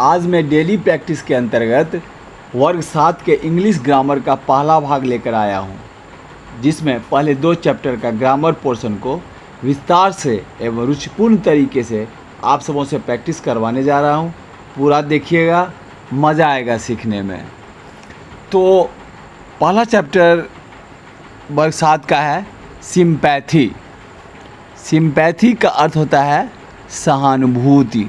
आज मैं daily practice के अंतर्गत वर्ग 7 के इंग्लिश ग्रामर का पहला भाग लेकर आया हूँ, जिसमें पहले 2 चैप्टर का ग्रामर पोर्शन को विस्तार से एवं रुचिपूर्ण तरीके से आप सबों से प्रैक्टिस करवाने जा रहा हूँ। पूरा देखिएगा, मज़ा आएगा सीखने में। तो पहला चैप्टर वर्ग 7 का है सिंपैथी। सिंपैथी का अर्थ होता है सहानुभूति।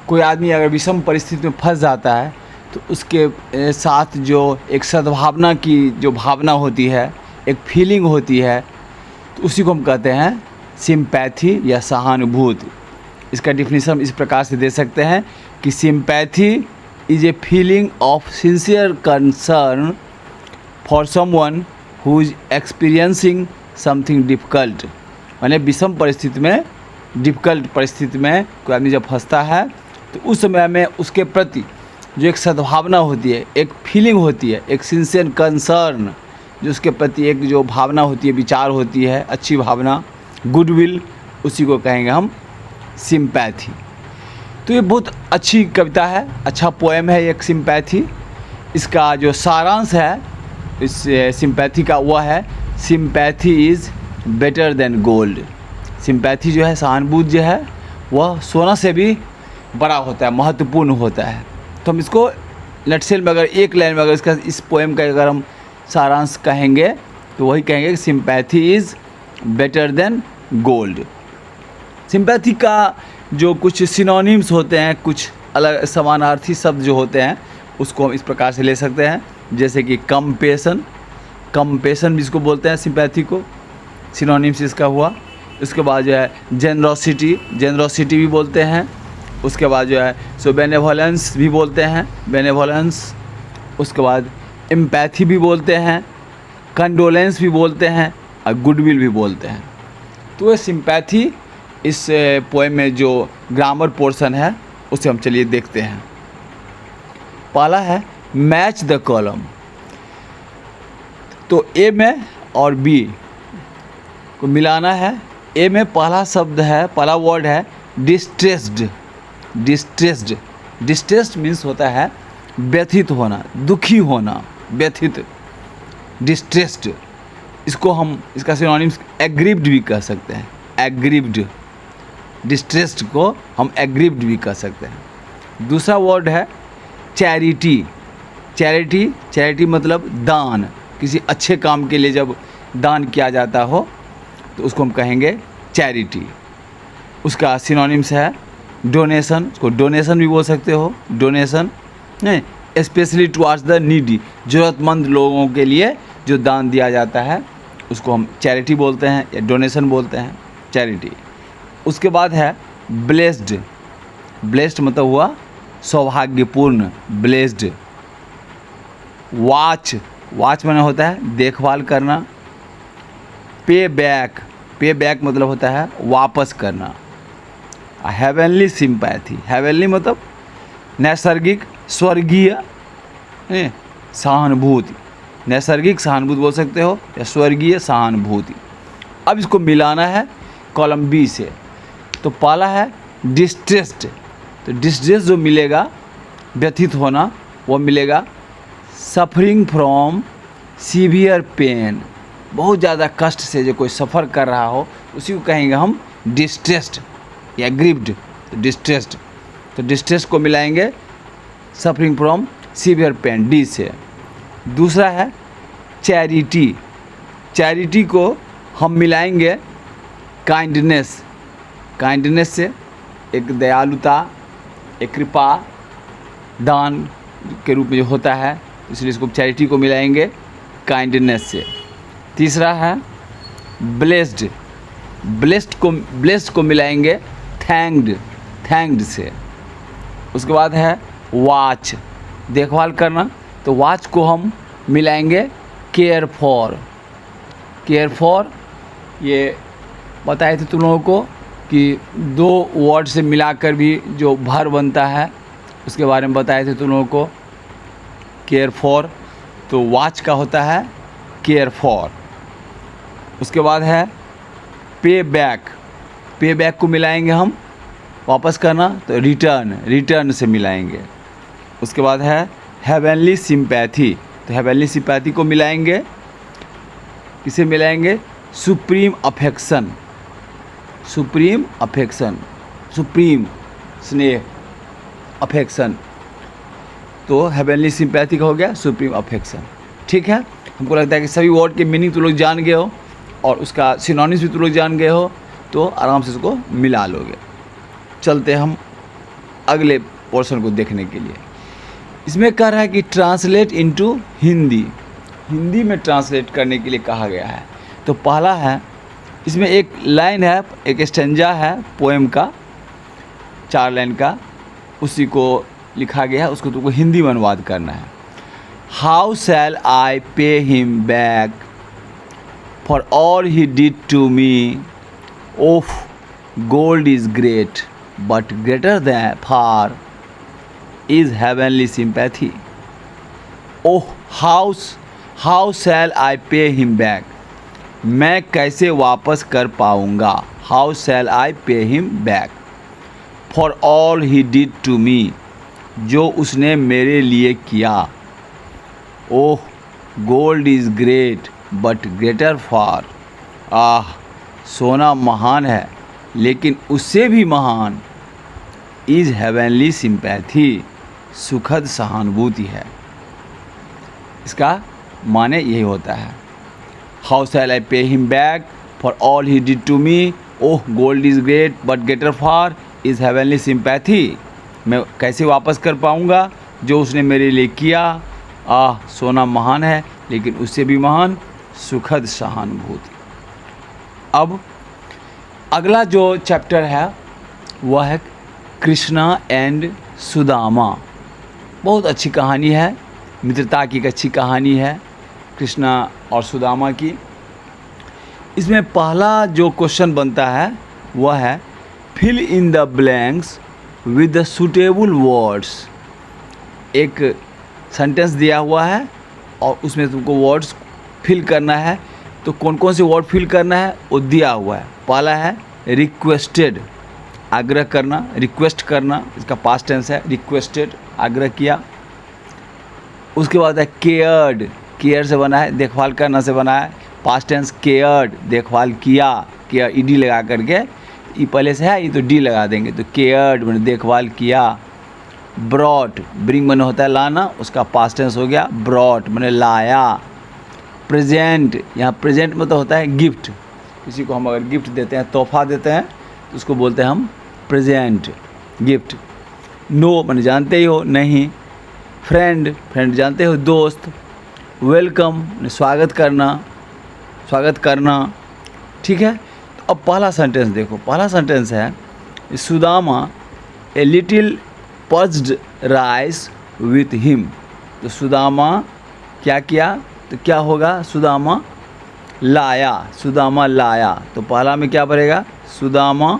कोई आदमी अगर विषम परिस्थिति में फंस जाता है तो उसके साथ जो एक सद्भावना की जो भावना होती है, एक फीलिंग होती है, तो उसी को हम कहते हैं सिंपैथी या सहानुभूति। इसका डिफिनीशन इस प्रकार से दे सकते हैं कि sympathy is a feeling of sincere concern for someone who is experiencing something difficult. माने विषम परिस्थिति में, डिफ़िकल्ट परिस्थिति में कोई आदमी जब फंसता है तो उस समय में उसके प्रति जो एक सद्भावना होती है, एक फीलिंग होती है, एक सिंसियर कंसर्न, जो उसके प्रति एक जो भावना होती है, विचार होती है, अच्छी भावना, गुडविल, उसी को कहेंगे हम सिंपैथी। तो ये बहुत अच्छी कविता है, अच्छा पोएम है एक सिंपैथी। इसका जो सारांश है इस सिंपैथी का वह है sympathy is better than gold. Sympathy जो है, सहानुभूति जो है, वह सोना से भी बड़ा होता है, महत्वपूर्ण होता है। तो हम इसको नटसेल में अगर एक लाइन में अगर इसका इस पोएम का अगर हम सारांश कहेंगे तो वही कहेंगे कि sympathy is better than gold. Sympathy का जो कुछ सिनोनिम्स होते हैं, कुछ अलग समानार्थी शब्द जो होते हैं, उसको हम इस प्रकार से ले सकते हैं, जैसे कि कंपेशन, कंपेशन भी इसको बोलते हैं सिंपैथी को, सिनोनिम्स इसका हुआ। उसके बाद जो है जेनरोसिटी, जेनरोसिटी भी बोलते हैं। उसके बाद जो है सो बेनेवोलेंस भी बोलते हैं, बेनेवोलेंस। उसके बाद एम्पैथी भी बोलते हैं, कंडोलेंस भी बोलते हैं और गुडविल भी बोलते हैं। तो ये सिंपैथी इस पोएम में जो ग्रामर पोर्शन है उसे हम चलिए देखते हैं। पहला है मैच द कॉलम। तो ए में और बी को मिलाना है। ए में पहला शब्द है, पहला वर्ड है डिस्ट्रेस्ड। डिस्ट्रेस्ड, डिस्ट्रेस्ड मीन्स होता है व्यथित होना, दुखी होना, व्यथित, डिस्ट्रेस्ड। इसको हम, इसका सिनोनिम्स एग्रीव्ड भी कह सकते हैं, एग्रीव्ड। डिस्ट्रेस्ड को हम एग्रीव्ड भी कह सकते हैं। दूसरा वर्ड है चैरिटी। चैरिटी, चैरिटी मतलब दान। किसी अच्छे काम के लिए जब दान किया जाता हो तो उसको हम कहेंगे चैरिटी। उसका सिनोनिम्स है डोनेशन, उसको डोनेशन भी बोल सकते हो, डोनेशन नहीं, स्पेशली टुवार्ड्स द नीडी, ज़रूरतमंद लोगों के लिए जो दान दिया जाता है उसको हम चैरिटी बोलते हैं या डोनेशन बोलते हैं, चैरिटी। उसके बाद है ब्लेस्ड। ब्लेस्ड मतलब हुआ सौभाग्यपूर्ण, ब्लेस्ड। वॉच, वॉच माने होता है देखभाल करना। पे बैक, पे बैक मतलब होता है वापस करना। हेवनली सिंपैथी, हेवनली मतलब नैसर्गिक, स्वर्गीय सहानुभूति। नैसर्गिक सहानुभूति बोल सकते हो या स्वर्गीय सहानुभूति। अब इसको मिलाना है कॉलम बी से। तो पहला है डिस्ट्रेस्ड। तो डिस्ट्रेस जो मिलेगा, व्यथित होना, वो मिलेगा सफरिंग फ्रॉम सीवियर पेन। बहुत ज़्यादा कष्ट से जो कोई सफ़र कर रहा हो उसी को कहेंगे हम डिस्ट्रेस्ड या ग्रीव्ड, डिस्ट्रेस्ड। तो डिस्ट्रेस को मिलाएंगे suffering from severe pain, D से। दूसरा है चैरिटी। चैरिटी को हम मिलाएंगे काइंडनेस। काइंडनेस से एक दयालुता, एक कृपा, दान के रूप में जो होता है, इसलिए इसको चैरिटी को मिलाएंगे काइंडनेस से। तीसरा है ब्लेस्ड। ब्लेस्ड को मिलाएंगे थैंक्ड, थैंक्ड से। उसके बाद है वॉच, देखभाल करना। तो वॉच को हम मिलाएंगे केयर फॉर। केयर फॉर ये बताए थे तुम लोगों को कि 2 वर्ड से मिलाकर भी जो भर बनता है उसके बारे में बताए थे तुम लोगों को, केयर फॉर। तो वॉच का होता है केयर फॉर। उसके बाद है पे बैक। पे बैक को मिलाएंगे हम वापस करना तो रिटर्न, रिटर्न से मिलाएंगे। उसके बाद है हेवनली सिंपैथी, तो हेवनली सिंपैथी को मिलाएंगे, किसे मिलाएंगे? Supreme affection, supreme affection, supreme स्नेह, अफेक्शन, तो हेवनली सिंपैथी का हो गया सुप्रीम अफेक्शन। ठीक है, हमको लगता है कि सभी वर्ड के मीनिंग तो लोग जान गए हो और उसका सिनोनिम्स भी तो लोग जान गए हो, तो आराम से इसको मिला लोगे। चलते हम अगले पोर्शन को देखने के लिए। इसमें कह रहा है कि ट्रांसलेट इनटू हिंदी, हिंदी में ट्रांसलेट करने के लिए कहा गया है। तो पहला है, इसमें एक लाइन है, एक स्टेंजा है पोएम का, 4 लाइन का, उसी को लिखा गया है, उसको तुमको हिंदी में अनुवाद करना है। How shall I pay him back for all he did to me, oh gold is great but greater than far is heavenly sympathy. Oh how shall I pay him back, मैं कैसे वापस कर पाऊँगा, how shall I pay him back for all he did to me, जो उसने मेरे लिए किया। Oh gold is great but greater far, सोना महान है लेकिन उससे भी महान इज़ हेवनली सिंपैथी, सुखद सहानुभूति है। इसका माने यही होता है, how shall I pay him back for all he did to me, oh gold is great but greater far is heavenly sympathy, मैं कैसे वापस कर पाऊँगा जो उसने मेरे लिए किया। सोना महान है लेकिन उससे भी महान सुखद सहानुभूति। अब अगला जो चैप्टर है वह है कृष्णा एंड सुदामा। बहुत अच्छी कहानी है, मित्रता की एक अच्छी कहानी है कृष्णा और सुदामा की। इसमें पहला जो क्वेश्चन बनता है वह है fill in the blanks with the suitable words. एक सेंटेंस दिया हुआ है और उसमें तुमको वर्ड्स फिल करना है। तो कौन कौन से वर्ड फिल करना है वो दिया हुआ है। पहला है रिक्वेस्टेड, आग्रह करना, रिक्वेस्ट करना, इसका पास्ट टेंस है रिक्वेस्टेड, आग्रह किया। उसके बाद है केयर्ड, केयर से बना है, देखभाल करना से बना है, पास्ट टेंस केयर्ड, देखभाल किया, केयर ईडी लगा करके, ई पहले से है ये तो डी लगा देंगे, तो केयर्ड मैंने देखभाल किया। ब्रॉट, ब्रिंग मैंने होता है लाना, उसका पास्ट टेंस हो गया ब्रॉट मैंने लाया। प्रेजेंट, यहाँ प्रेजेंट में तो होता है गिफ्ट, किसी को हम अगर गिफ्ट देते हैं, तोहफा देते हैं तो उसको बोलते हैं हम प्रेजेंट, गिफ्ट। नो मैंने जानते ही हो, नहीं। फ्रेंड, फ्रेंड जानते हो, दोस्त। वेलकम स्वागत करना, स्वागत करना। ठीक है, तो अब पहला सेंटेंस देखो, पहला सेंटेंस है Sudama a little parched rice with him. तो सुदामा क्या किया, तो क्या होगा, सुदामा लाया, सुदामा लाया। तो पहला में क्या बनेगा, सुदामा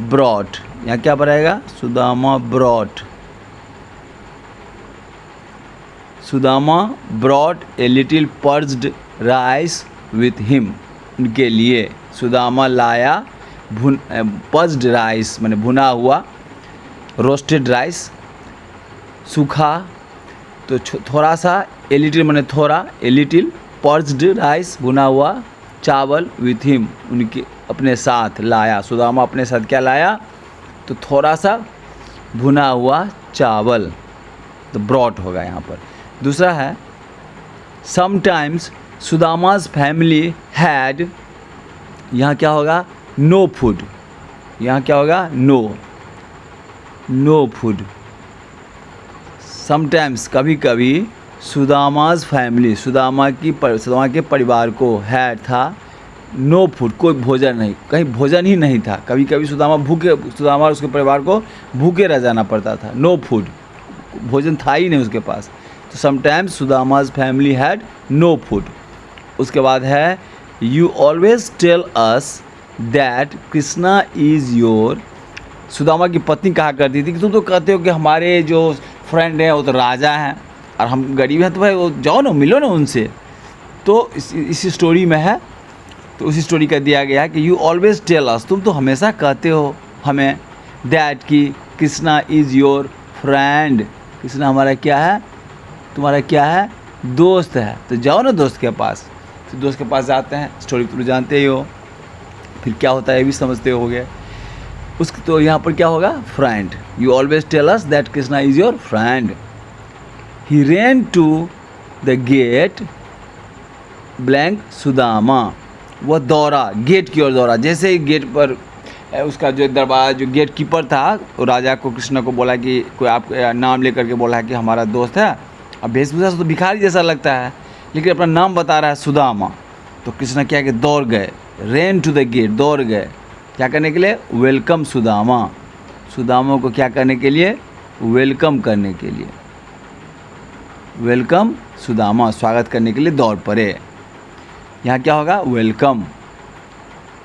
ब्रॉट, यहाँ क्या बनेगा, Sudama brought. Sudama brought a little parched rice with him, उनके लिए सुदामा लाया पर्ज्ड राइस मैंने भुना हुआ, रोस्टेड राइस, सूखा, तो थोड़ा सा, ए लिटिल मैंने थोड़ा, ए लिटिल पर्ज्ड राइस भुना हुआ चावल विथ हिम, उनके अपने साथ लाया। सुदामा अपने साथ क्या लाया, तो थोड़ा सा भुना हुआ चावल, तो ब्रॉट होगा यहाँ पर। दूसरा है समटाइम्स सुदामाज फैमिली हैड, यहाँ क्या होगा, नो फूड, यहाँ क्या होगा, नो फूड। समटाइम्स कभी कभी सुदामाज फैमिली, सुदामा के परिवार को हैड था, नो फूड कोई भोजन नहीं, कहीं भोजन ही नहीं था। कभी कभी सुदामा और उसके परिवार को भूखे रह जाना पड़ता था, नो फूड, भोजन था ही नहीं उसके पास। तो sometimes Sudama's family had no food. उसके बाद है you always tell us that Krishna is your. Sudama की पत्नी कहा करती थी कि तुम तो कहते हो कि हमारे जो फ्रेंड हैं वो तो राजा हैं और हम गरीब हैं, तो भाई वो जाओ ना, मिलो ना उनसे। तो इसी स्टोरी में है, तो उसी स्टोरी का दिया गया है कि यू ऑलवेज टेल अस, तुम तो हमेशा कहते हो हमें दैट कि Krishna is your friend, Krishna हमारा क्या है, तुम्हारा क्या है, दोस्त है। तो जाओ ना दोस्त के पास। तो दोस्त के पास जाते हैं, स्टोरी तुम जानते ही हो, फिर क्या होता है ये भी समझते होगे। उसके तो यहाँ पर क्या होगा, friend. You always tell us that Krishna is your friend. He ran to the gate blank Sudama, वह दौड़ा, गेट की ओर दौड़ा। जैसे ही गेट पर उसका जो दरबार जो गेट कीपर था, वो राजा को कृष्णा को बोला कि कोई आप नाम लेकर के बोला है कि हमारा दोस्त है। अब वेशभूषा से तो भिखारी जैसा लगता है, लेकिन अपना नाम बता रहा है सुदामा। तो कृष्णा क्या कि दौड़ गए, रेन टू द गेट, दौड़ गए क्या करने के लिए, वेलकम सुदामा, सुदामा को क्या करने के लिए, वेलकम करने के लिए, वेलकम सुदामा, स्वागत करने के लिए दौड़ पड़े। यहाँ क्या होगा, वेलकम।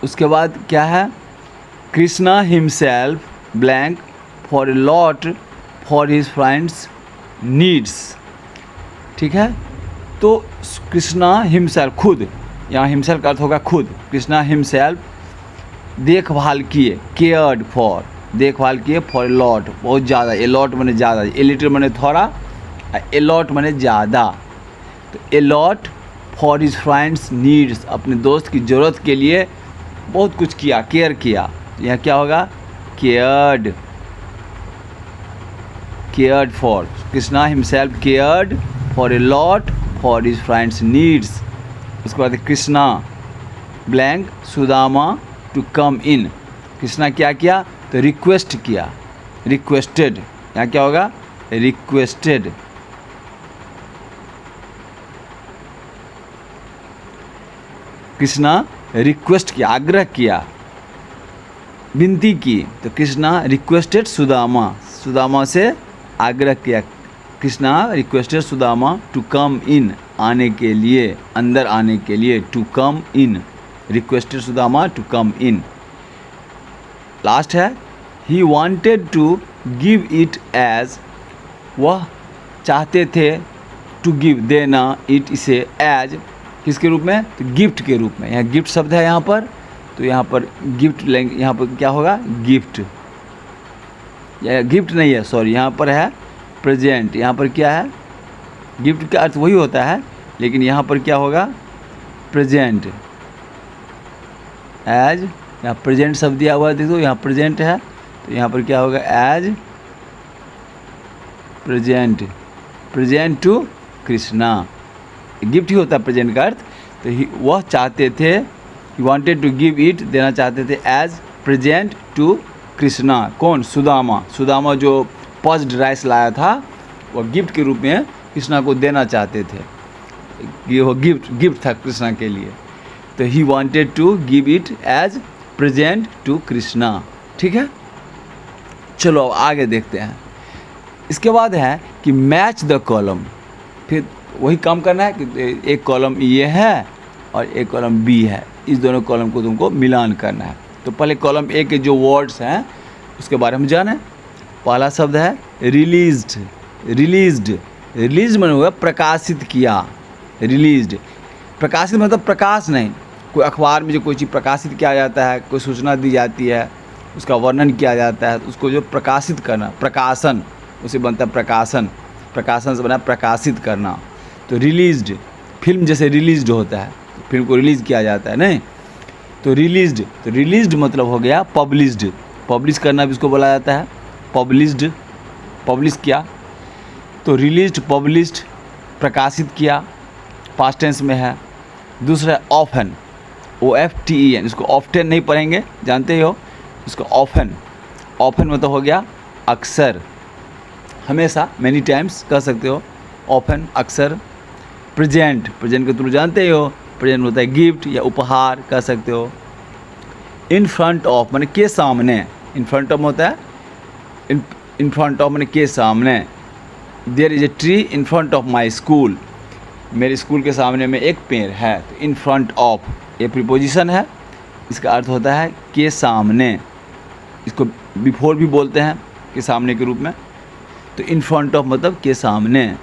उसके बाद क्या है, Krishna himself blank for a lot for his friends needs. ठीक है, तो कृष्णा हिमसेल्फ, खुद, यहाँ हिमसेल्फ का अर्थ होगा खुद। कृष्णा हिमसेल्फ देखभाल किए, केयर्ड फॉर, देखभाल किए, फॉर ए लॉट, बहुत ज़्यादा, ए लॉट मैंने ज़्यादा, ए लिटिल मैंने थोड़ा, ए लॉट मैंने ज़्यादा। तो ए lot for his friends needs, अपने दोस्त की ज़रूरत के लिए बहुत कुछ किया, केयर किया। यह क्या होगा, cared, cared for, Krishna himself cared for a lot for his friends needs. उसके बाद Krishna blank Sudama to come in, Krishna क्या किया, तो रिक्वेस्ट किया, रिक्वेस्टेड, यहाँ क्या होगा, रिक्वेस्टेड। कृष्णा रिक्वेस्ट किया, आग्रह किया, विनती की। तो कृष्णा रिक्वेस्टेड सुदामा, सुदामा से आग्रह किया। Krishna requested Sudama to come in, आने के लिए, अंदर आने के लिए, to come in, requested Sudama to come in. Last है, he wanted to give it as, वह चाहते थे, टू गिव, देना, इट, इसे, एज, किसके रूप में, तो गिफ्ट के रूप में। यहाँ गिफ्ट शब्द है यहाँ पर, तो यहाँ पर गिफ्ट लेंगे, यहाँ पर क्या होगा, गिफ्ट, या गिफ्ट नहीं है, सॉरी, यहाँ पर है प्रेजेंट। यहाँ पर क्या है, गिफ्ट का अर्थ वही होता है, लेकिन यहाँ पर क्या होगा, प्रेजेंट, एज, यहाँ प्रेजेंट शब्द दिया हुआ है, देखो यहाँ प्रेजेंट है, तो यहाँ पर क्या होगा, as present, present to Krishna, gift ही होता है प्रेजेंट का अर्थ। तो वह चाहते थे, he wanted to give it, देना चाहते थे, एज प्रेजेंट टू कृष्णा। कौन, सुदामा, सुदामा जो पॉज्ड राइस लाया था, वह गिफ्ट के रूप में कृष्णा को देना चाहते थे। ये वो गिफ्ट था कृष्णा के लिए। तो he wanted to give it as present to Krishna. ठीक है, चलो अब आगे देखते हैं। इसके बाद है कि मैच द कॉलम, फिर वही काम करना है कि एक कॉलम ये है और एक कॉलम बी है, इस दोनों कॉलम को तुमको मिलान करना है। तो पहले कॉलम ए के जो वर्ड्स हैं उसके बारे में जाने। पहला शब्द है रिलीज्ड, रिलीज्ड, रिलीज मतलब हुआ प्रकाशित किया, रिलीज्ड, प्रकाशित मतलब प्रकाश नहीं, कोई अखबार में जो कोई चीज़ प्रकाशित किया जाता है, कोई सूचना दी जाती है, उसका वर्णन किया जाता है, उसको जो प्रकाशित करना, प्रकाशन, उसे बनता है प्रकाशन, प्रकाशन से बना प्रकाशित करना। तो रिलीज्ड, फिल्म जैसे रिलीज्ड होता है, फिल्म को रिलीज़ किया जाता है, नहीं, तो रिलीज्ड, तो रिलीज्ड मतलब हो गया पब्लिश्ड, पब्लिश करना भी इसको बोला जाता है, पब्लिश्ड, पब्लिश किया। तो रिलीज्ड, पब्लिश्ड, प्रकाशित किया, पास्ट टेंस में है। दूसरा ऑफन, OFTEN, इसको ऑफ्टन नहीं पढ़ेंगे, जानते ही हो, इसको ऑफन, ऑफन मतलब हो गया अक्सर, हमेशा, मैनी टाइम्स कह सकते हो, ऑफन अक्सर। प्रेजेंट, प्रेजेंट को तुम जानते ही हो, प्रेजेंट होता है गिफ्ट या उपहार कह सकते हो। इन फ्रंट ऑफ माने के सामने, इन फ्रंट ऑफ होता है, इन फ्रंट ऑफ माने के सामने। There is a tree in front of my school, मेरे स्कूल के सामने में एक पेड़ है। तो इन फ्रंट ऑफ ये प्रीपोजिशन है, इसका अर्थ होता है के सामने, इसको बिफोर भी बोलते हैं के सामने के रूप में। तो इन फ्रंट ऑफ मतलब के सामने।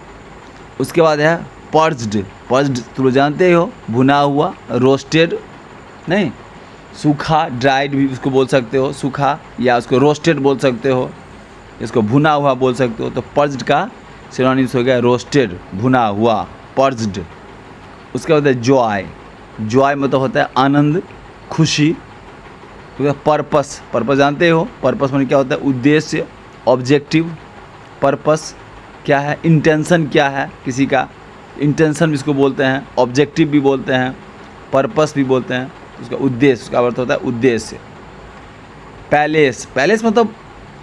उसके बाद है पर्ज्ड, पर्ज्ड तुम जानते हो, भुना हुआ, रोस्टेड नहीं, सूखा, ड्राइड भी उसको बोल सकते हो सूखा, या उसको रोस्टेड बोल सकते हो, इसको भुना हुआ बोल सकते हो। तो पर्ज्ड का सिनोनिम्स हो गया रोस्टेड, भुना हुआ, पर्ज्ड। उसके बाद है जॉय। जॉय मतलब होता है आनंद, खुशी। तो पर्पस, पर्पस जानते हो, पर्पस मतलब क्या होता है, उद्देश्य, ऑब्जेक्टिव। पर्पस क्या है, इंटेंशन क्या है किसी का, इंटेंशन भी इसको बोलते हैं, ऑब्जेक्टिव भी बोलते हैं, पर्पस भी बोलते हैं। उसका उद्देश्य, उसका अर्थ होता है उद्देश्य। पैलेस, पैलेस मतलब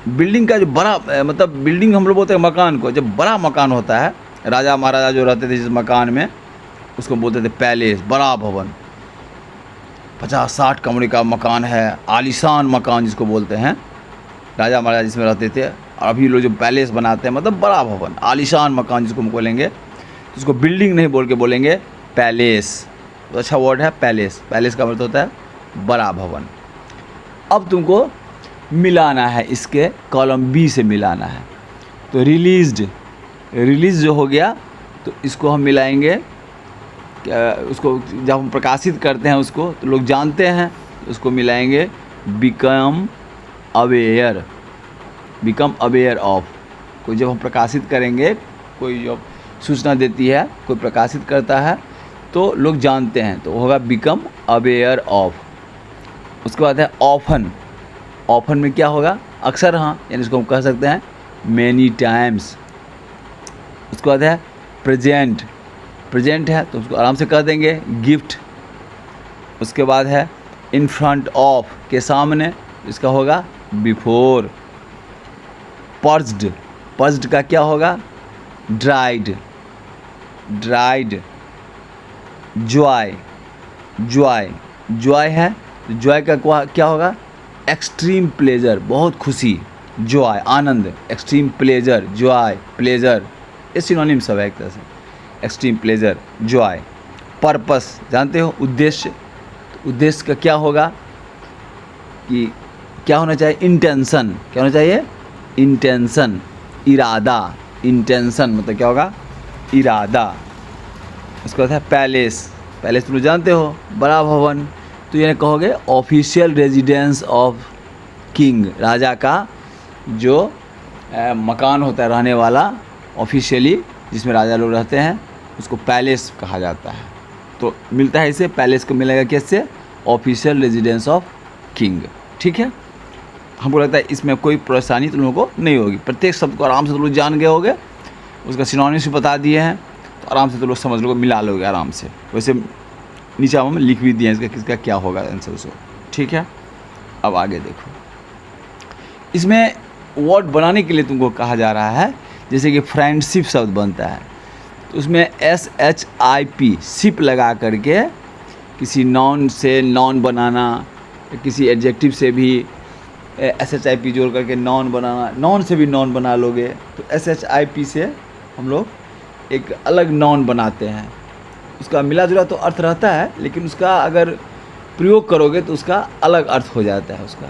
बिल्डिंग का जो बड़ा, मतलब बिल्डिंग हम लोग बोलते हैं मकान को, जब बड़ा मकान होता है, राजा महाराजा जो रहते थे जिस मकान में, उसको बोलते थे पैलेस, बड़ा भवन। 50-60 कमरे का मकान है, आलीशान मकान जिसको बोलते हैं, राजा महाराजा जिसमें रहते थे। और अभी लोग जो पैलेस बनाते हैं मतलब बड़ा भवन, आलीशान मकान जिसको हम बोलेंगे, जिसको बिल्डिंग नहीं बोल के बोलेंगे पैलेस। तो अच्छा वर्ड है पैलेस। पैलेस का मतलब होता है बड़ा भवन। अब तुमको मिलाना है, इसके कॉलम बी से मिलाना है। तो रिलीज्ड, रिलीज जो हो गया तो इसको हम मिलाएंगे, उसको जब हम प्रकाशित करते हैं उसको तो लोग जानते हैं, उसको मिलाएंगे become aware, become aware of. कोई जब हम प्रकाशित करेंगे, कोई जब सूचना देती है, कोई प्रकाशित करता है तो लोग जानते हैं, तो होगा बिकम अवेयर ऑफ। उसके बाद है ऑफन। ऑफन में क्या होगा, अक्सर, हाँ, यानी इसको हम कह सकते हैं मैनी टाइम्स। उसके बाद है प्रेजेंट। प्रेजेंट है तो उसको आराम से कह देंगे गिफ्ट। उसके बाद है इन फ्रंट ऑफ, के सामने, इसका होगा बिफोर। पर्ज्ड, पर्ज्ड का क्या होगा, dried, dried. Joy, Joy, Joy है तो जॉय का क्या होगा, एक्सट्रीम प्लेजर, बहुत खुशी। जॉय आनंद, एक्सट्रीम प्लेजर, जॉय प्लेजर, ये सिनोनिम सब है एक तरह से, एक्सट्रीम प्लेजर, जॉय। पर्पस जानते हो, उद्देश्य। तो उद्देश्य का क्या होगा कि क्या होना चाहिए, इंटेंशन। क्या होना चाहिए, इंटेंशन, इरादा। इंटेंशन मतलब क्या होगा, इरादा। उसके बाद है पैलेस। पैलेस तुम जानते हो, बड़ा भवन। तो ये कहोगे ऑफिशियल रेजिडेंस ऑफ किंग, राजा का जो मकान होता है रहने वाला, ऑफिशियली जिसमें राजा लोग रहते हैं, उसको पैलेस कहा जाता है। तो मिलता है इसे, पैलेस को मिलेगा कैसे, ऑफिशियल रेजिडेंस ऑफ किंग। ठीक है, हमको लगता है इसमें कोई परेशानी तुम लोगों को नहीं होगी। प्रत्येक शब्द को आराम से तुम लोग जान गए होगे, उसका सिनोनिम्स भी बता दिए हैं, तो आराम से तुम लोग समझ लोगे, मिला लोगे आराम से। वैसे नीचे हम लिख भी दिए हैं इसका किसका क्या होगा आंसर उसको। ठीक है, अब आगे देखो, इसमें वर्ड बनाने के लिए तुमको कहा जा रहा है, जैसे कि फ्रेंडशिप शब्द बनता है तो उसमें SHIP, शिप लगा करके किसी नॉन से नॉन बनाना, किसी एडजेक्टिव से भी SHIP जोड़ करके नॉन बनाना, नॉन से भी नॉन बना लोगे तो SHIP से हम लोग एक अलग नॉन बनाते हैं। उसका मिला जुला तो अर्थ रहता है, लेकिन उसका अगर प्रयोग करोगे तो उसका अलग अर्थ हो जाता है उसका।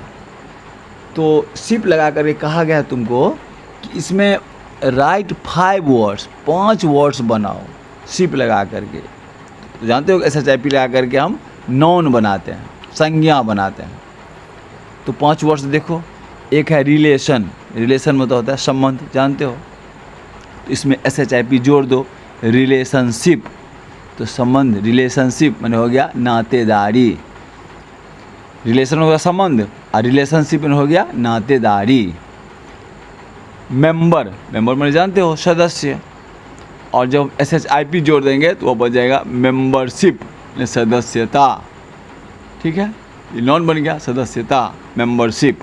तो शिप लगा करके कहा गया है तुमको कि इसमें राइट 5 वर्ड्स, 5 वर्ड्स बनाओ शिप लगा करके। तो जानते हो SHIP लगा करके हम नॉन बनाते हैं, संज्ञा बनाते हैं। तो 5 वर्ड्स देखो, एक है रिलेशन। रिलेशन मतलब होता है संबंध, जानते हो। तो इसमें SHIP जोड़ दो, रिलेशनशिप, तो संबंध, रिलेशनशिप मैंने हो गया नातेदारी। रिलेशन हो गया संबंध और रिलेशनशिप में हो गया नातेदारी। मेंबर, मेंबर मैंने जानते हो सदस्य, और जब SHIP जोड़ देंगे तो वो बन जाएगा मेंबरशिप, सदस्यता। ठीक है, ये नॉन बन गया, सदस्यता, मेंबरशिप।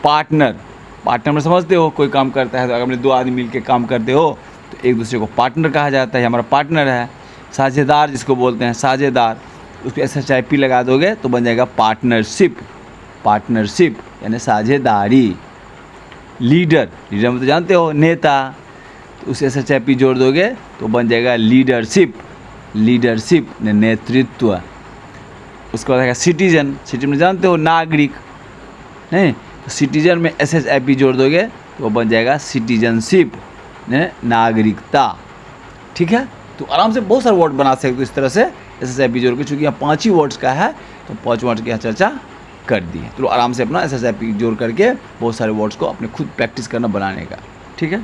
पार्टनर, पार्टनर में समझते हो, कोई काम करता है तो अगर 2 आदमी मिलकर काम करते हो तो एक दूसरे को पार्टनर कहा जाता है, हमारा पार्टनर है। साझेदार जिसको बोलते हैं, साझेदार, उसको SHIP लगा दोगे तो बन जाएगा पार्टनरशिप, पार्टनरशिप यानी साझेदारी। लीडर, लीडर में तो जानते हो नेता, तो उसे SHIP जोड़ दोगे तो बन जाएगा लीडरशिप, लीडरशिप नेतृत्व। उसके बाद आएगा सिटीजन, सिटीजन में जानते हो नागरिक, नहीं, तो सिटीजन में SHIP जोड़ दोगे तो वो बन जाएगा सिटीजनशिप, नागरिकता। ठीक है, तो आराम से बहुत सारे वर्ड बना सकते हो इस तरह से SSIP जोड़ के, चूँकि यहाँ 5 ही वर्ड्स का है तो 5 वर्ड्स की यहाँ चर्चा कर दी है। तो आराम से अपना SSIP जोड़ करके बहुत सारे वर्ड्स को अपने खुद प्रैक्टिस करना बनाने का, ठीक है।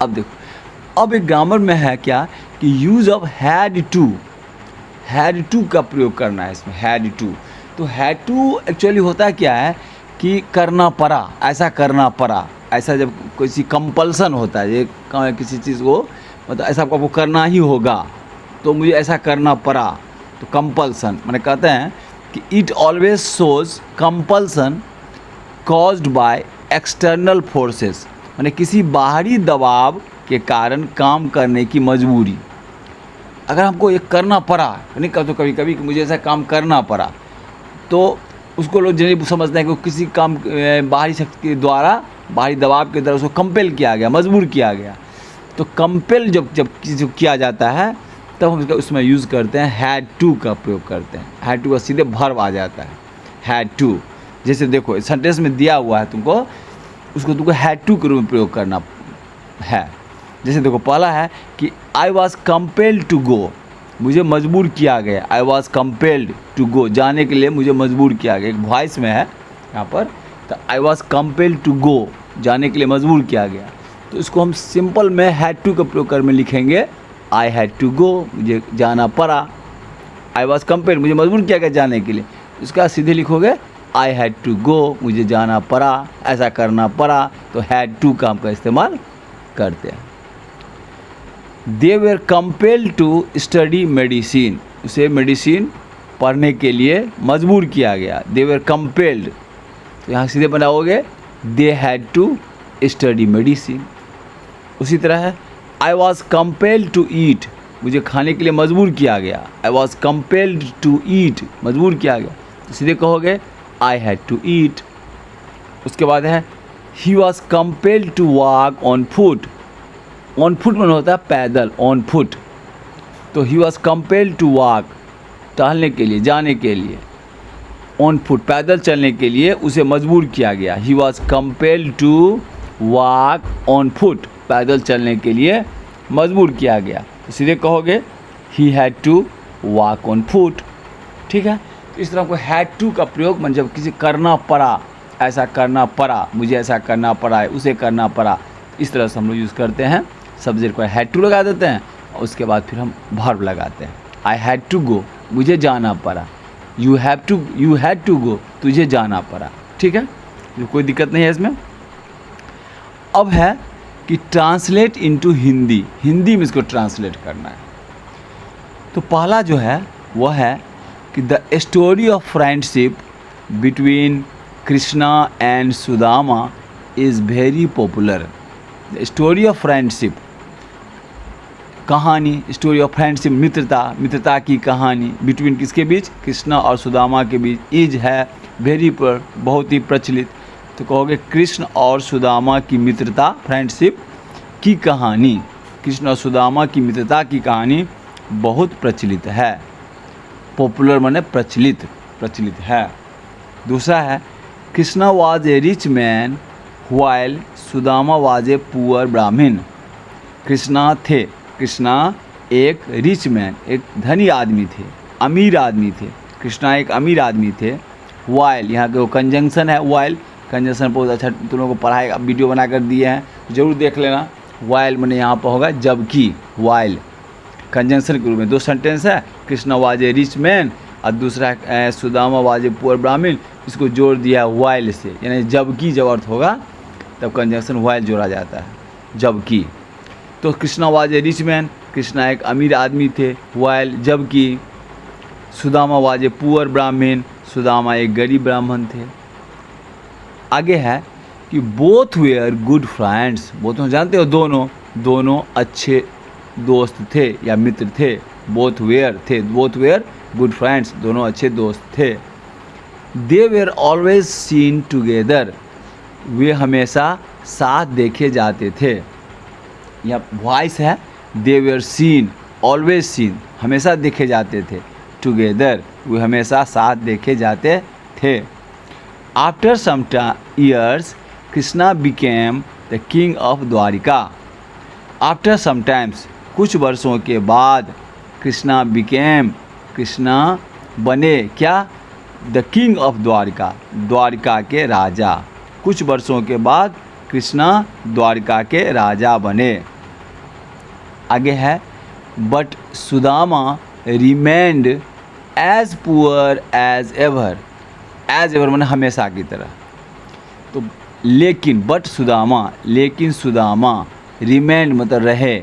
अब देखो, अब एक ग्रामर में है क्या कि यूज़ ऑफ हैड टू का प्रयोग करना है इसमें, हैड टू। तो हैड टू एक्चुअली होता है क्या है कि करना पड़ा, ऐसा करना पड़ा, ऐसा जब किसी कंपल्सन होता है, ये किसी चीज़ को मतलब ऐसा आपको करना ही होगा, तो मुझे ऐसा करना पड़ा, तो कंपल्सन मैंने कहते हैं कि it always shows compulsion caused by external forces, मैंने किसी बाहरी दबाव के कारण काम करने की मजबूरी। अगर हमको ये करना पड़ा, नहीं कहते तो कभी कभी कि मुझे ऐसा काम करना पड़ा, तो उसको लोग जनरली समझते हैं कि किसी काम बाहरी शक्ति के द्वारा, बाहरी दबाव के द्वारा उसको कंपेल किया गया, मजबूर किया गया। तो कंपेल जब किसी को किया जाता है तब हम उसमें यूज़ करते हैं हैड टू का प्रयोग करते हैं। हैड टू का सीधे वर्ब आ जाता है, हैड टू। जैसे देखो सेंटेंस में दिया हुआ है तुमको, उसको तुमको हैड टू के रूप में प्रयोग करना है। जैसे देखो पहला है कि I was compelled to go, मुझे मजबूर किया गया। I was compelled to go, जाने के लिए मुझे मजबूर किया गया, एक वॉइस में है यहाँ पर। तो I was compelled to go, जाने के लिए मजबूर किया गया। तो इसको हम सिंपल में हैड टू का प्रयोग कर में लिखेंगे, आई हैड टू गो, मुझे जाना पड़ा। आई वॉज कंपेल्ड, मुझे मजबूर किया गया जाने के लिए, इसका सीधे लिखोगे आई हैड टू गो, मुझे जाना पड़ा, ऐसा करना पड़ा। तो हैड टू का हम इस्तेमाल करते हैं। They were compelled to study medicine, उसे मेडिसिन पढ़ने के लिए मजबूर किया गया। दे वेर कंपेल्ड, तो यहाँ सीधे बनाओगे they had to study medicine. उसी तरह है I was compelled to eat, मुझे खाने के लिए मजबूर किया गया। I was compelled to eat, मजबूर किया गया, तो सीधे कहोगे आई हैड टू ईट। उसके बाद है he was compelled to walk on foot, on foot में होता है पैदल, ऑन फुट। तो he was compelled to walk, टहलने के लिए, जाने के लिए, ऑन फुट पैदल चलने के लिए उसे मजबूर किया गया। He was compelled to walk on foot, पैदल चलने के लिए मजबूर किया गया। तो सीधे कहोगे he had to walk on foot, ठीक है। तो इस तरह को हैड टू का प्रयोग मन जब किसी करना पड़ा, ऐसा करना पड़ा, मुझे ऐसा करना पड़ा है, उसे करना पड़ा, इस तरह से हम लोग यूज़ करते हैं। सब्जेक्ट को हैड टू लगा देते हैं और उसके बाद फिर हम वर्ब लगाते हैं। आई हैड टू गो, मुझे जाना पड़ा। यू हैड टू गो, तुझे जाना पड़ा, ठीक है, कोई दिक्कत नहीं है इसमें। अब है कि ट्रांसलेट इनटू हिंदी, हिंदी में इसको ट्रांसलेट करना है। तो पहला जो है वह है कि the story of friendship between Krishna and Sudama is very popular. The story of friendship, कहानी, स्टोरी ऑफ फ्रेंडशिप, मित्रता की कहानी बिटवीन किसके बीच, कृष्णा और सुदामा के बीच, इज है वेरी पर, बहुत ही प्रचलित। तो कहोगे कृष्ण और सुदामा की मित्रता, फ्रेंडशिप की कहानी, कृष्ण और सुदामा की मित्रता की कहानी बहुत प्रचलित है। पॉपुलर माने प्रचलित, प्रचलित है। दूसरा है Krishna was a rich man while Sudama was a poor ब्राह्मण। कृष्णा एक रिच मैन, एक धनी आदमी थे, अमीर आदमी थे। कृष्णा एक अमीर आदमी थे। व्हाइल, यहाँ के वो कंजंक्शन है, व्हाइल कंजंक्शन बहुत अच्छा तुम लोगों को पढ़ाई वीडियो बना कर दिए हैं, ज़रूर देख लेना। व्हाइल मैंने यहाँ पर होगा जबकि, व्हाइल कंजंक्शन के रूप में। दो सेंटेंस है, Krishna was a rich man और दूसरा सुदामा वाज ए पुअर ब्राह्मण, इसको जोड़ दिया व्हाइल से, यानी जबकि जब अर्थ होगा तब कंजंक्शन व्हाइल जोड़ा जाता है, जबकि। तो Krishna was a rich man, Krishna एक अमीर आदमी थे, व्हाइल जबकि सुदामा वाज ए पुअर ब्राह्मण, सुदामा एक गरीब ब्राह्मण थे। आगे है कि both were good friends, both जानते हो दोनों अच्छे दोस्त थे या मित्र थे। बोथ वेयर गुड फ्रेंड्स, दोनों अच्छे दोस्त थे। दे वेयर ऑलवेज सीन टुगेदर, वे हमेशा साथ देखे जाते थे। यह वॉइस है, दे वेयर सीन, ऑलवेज सीन, हमेशा देखे जाते थे। टुगेदर, वे हमेशा साथ देखे जाते थे। After some years Krishna became the king of Dwarika. After sometimes, कुछ वर्षों के बाद, कृष्णा बिकेम, कृष्णा बने क्या, the king of Dwarka, Dwarka के राजा। कुछ वर्षों के बाद कृष्णा द्वारका के राजा बने। आगे है but Sudama remained as poor as ever, as ever मैंने हमेशा की तरह। तो लेकिन बट सुदामा, लेकिन सुदामा, रिमेंड मतलब रहे,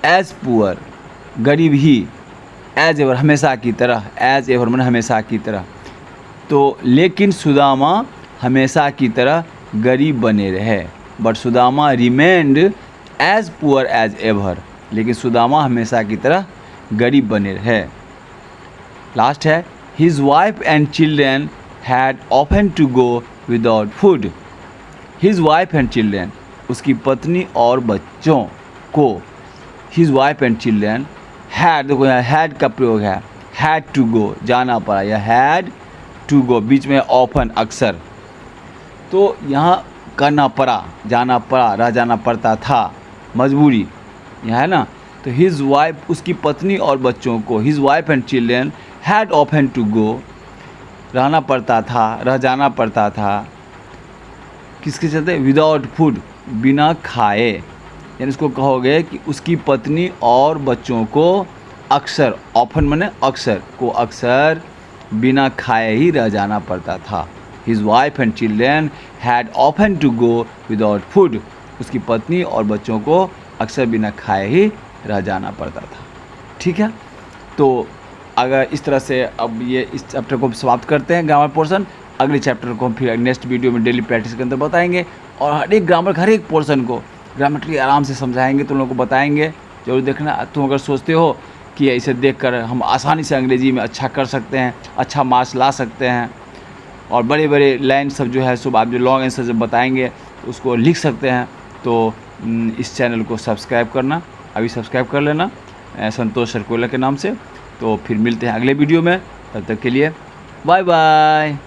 एज पुअर गरीब ही, एज एवर हमेशा की तरह, एज एवर मैंने हमेशा की तरह। तो लेकिन सुदामा हमेशा की तरह गरीब बने रहे, but Sudama remained as poor as ever, लेकिन सुदामा हमेशा की तरह गरीब बने रहे। लास्ट है his wife and children had often to go without food. His wife and children, उसकी पत्नी और बच्चों को, his wife and children had, देखो यहाँ हैड का प्रयोग है, हैड टू गो जाना पड़ा, या हैड टू गो बीच में ऑफन अक्सर, तो यहाँ करना पड़ा, जाना पड़ा, रह जाना पड़ता था, मजबूरी यहाँ है ना। तो हिज वाइफ, उसकी पत्नी और बच्चों को, his wife and children had often to go, रहना पड़ता था, रह जाना पड़ता था, किसके चलते, विदाउट फूड, बिना खाए, यानी इसको कहोगे कि उसकी पत्नी और बच्चों को अक्सर, ऑफन माने अक्सर, को अक्सर बिना खाए ही रह जाना पड़ता था। His wife and children had often to go without food, उसकी पत्नी और बच्चों को अक्सर बिना खाए ही रह जाना पड़ता था। ठीक है, तो अगर इस तरह से अब ये इस चैप्टर को समाप्त करते हैं ग्रामर पोर्शन। अगले चैप्टर को हम फिर नेक्स्ट वीडियो में डेली प्रैक्टिस के अंदर बताएंगे, और हर एक ग्रामर हर एक पोर्शन को ग्रामेटिकली आराम से समझाएंगे, तुम लोगों को बताएंगे, जरूर देखना। तुम अगर सोचते हो कि इसे देखकर हम आसानी से अंग्रेजी में अच्छा कर सकते हैं, अच्छा मार्क्स ला सकते हैं, और बड़े बड़े लाइन सब जो है सब आप जो लॉन्ग आंसर जब बताएंगे तो उसको लिख सकते हैं, तो इस चैनल को सब्सक्राइब करना, अभी सब्सक्राइब कर लेना संतोष सरकोला के नाम से। तो फिर मिलते हैं अगले वीडियो में, तब तक के लिए बाय बाय।